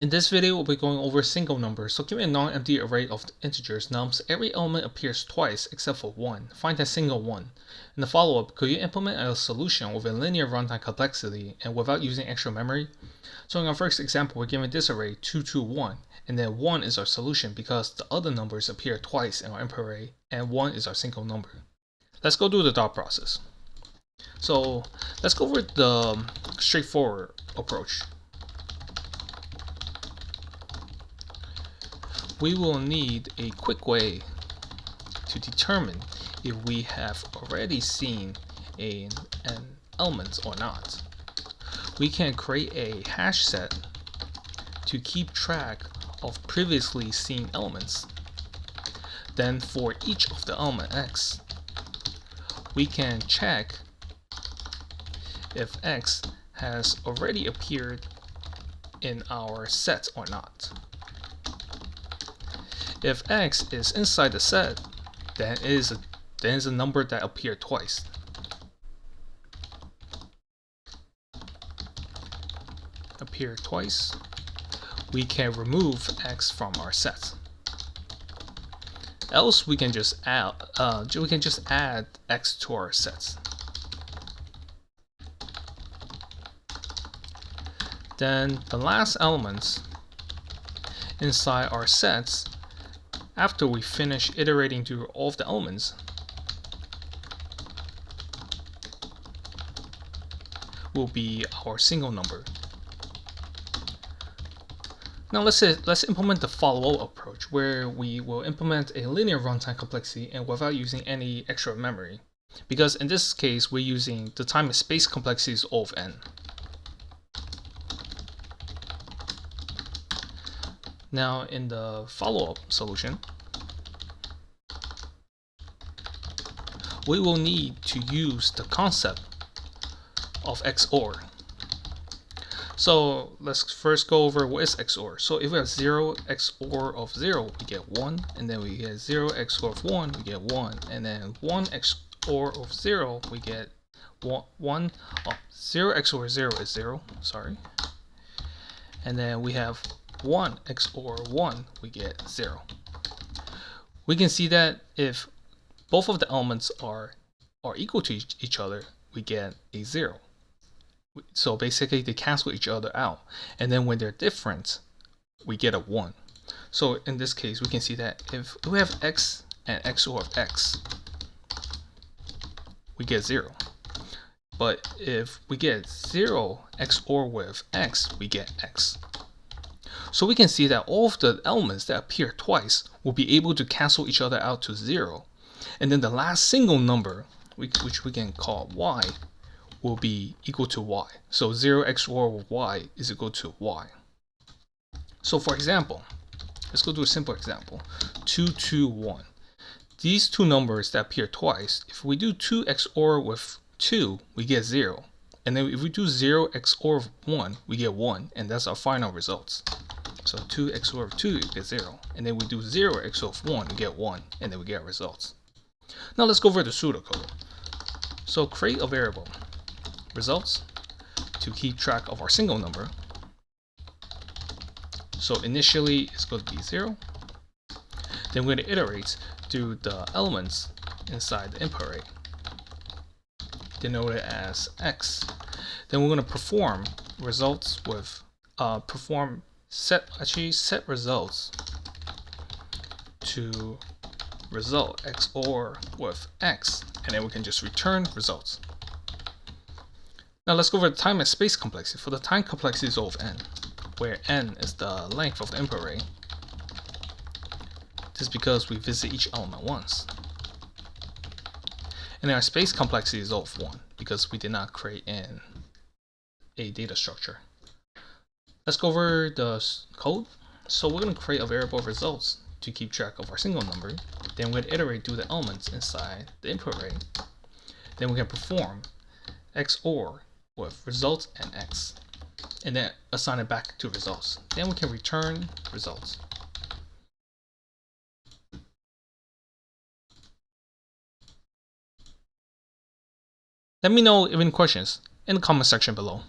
In this video, we'll be going over single numbers. So given a non-empty array of integers nums, every element appears twice except for one. Find that single one. In the follow-up, could you implement a solution with a linear runtime complexity and without using extra memory? So in our first example, we're given this array 2, 2, 1, and then 1 is our solution because the other numbers appear twice in our imp array, and 1 is our single number. Let's go through the thought process. So let's go over the straightforward approach. We will need a quick way to determine if we have already seen an element or not. We can create a hash set to keep track of previously seen elements. Then for each of the element x, we can check if x has already appeared in our set or not. If x is inside the set, then it is a number that appeared twice. Appear twice, we can remove x from our set. Else we can just add x to our sets. Then the last elements inside our sets, after we finish iterating through all of the elements, will be our single number. Now let's implement the follow-up approach, where we will implement a linear runtime complexity and without using any extra memory, because in this case we're using the time and space complexities of n. Now in the follow-up solution, we will need to use the concept of XOR. So let's first go over what is XOR. So if we have 0 XOR of 0, we get 1, and then we get 0 XOR of 1, we get 1, and then 1 XOR of 0, we get 1. 0 XOR 0 is 0, sorry. And then we have 1 XOR 1, we get 0. We can see that if both of the elements are equal to each other, we get a 0. So basically they cancel each other out, and then when they're different, we get a 1. So in this case, we can see that if we have x and XOR of x, we get 0. But if we get 0 XOR with x, we get x. So we can see that all of the elements that appear twice will be able to cancel each other out to 0. And then the last single number, which we can call y, will be equal to y. So 0 XOR of y is equal to y. So for example, let's go do a simple example. 2, 2, 1. These two numbers that appear twice, if we do 2 XOR with 2, we get 0. And then if we do 0 XOR of 1, we get 1. And that's our final results. So 2 XOR of 2, we get 0. And then we do 0 XOR of 1, we get 1. And then we get results. Now let's go over the pseudocode. So create a variable, results, to keep track of our single number. So initially it's going to be 0. Then we're going to iterate through the elements inside the imp array, denoted as x. Then we're going to perform results with set results to result XOR with x, and then we can just return results. Now let's go over the time and space complexity. For the time complexity is O of n, where n is the length of the imp array. This is because we visit each element once. And then our space complexity is O of 1, because we did not create in a data structure. Let's go over the code. So we're going to create a variable results to keep track of our single number. Then we're going to iterate through the elements inside the input array. Then we can perform XOR with results and x, and then assign it back to results. Then we can return results. Let me know if any questions in the comment section below.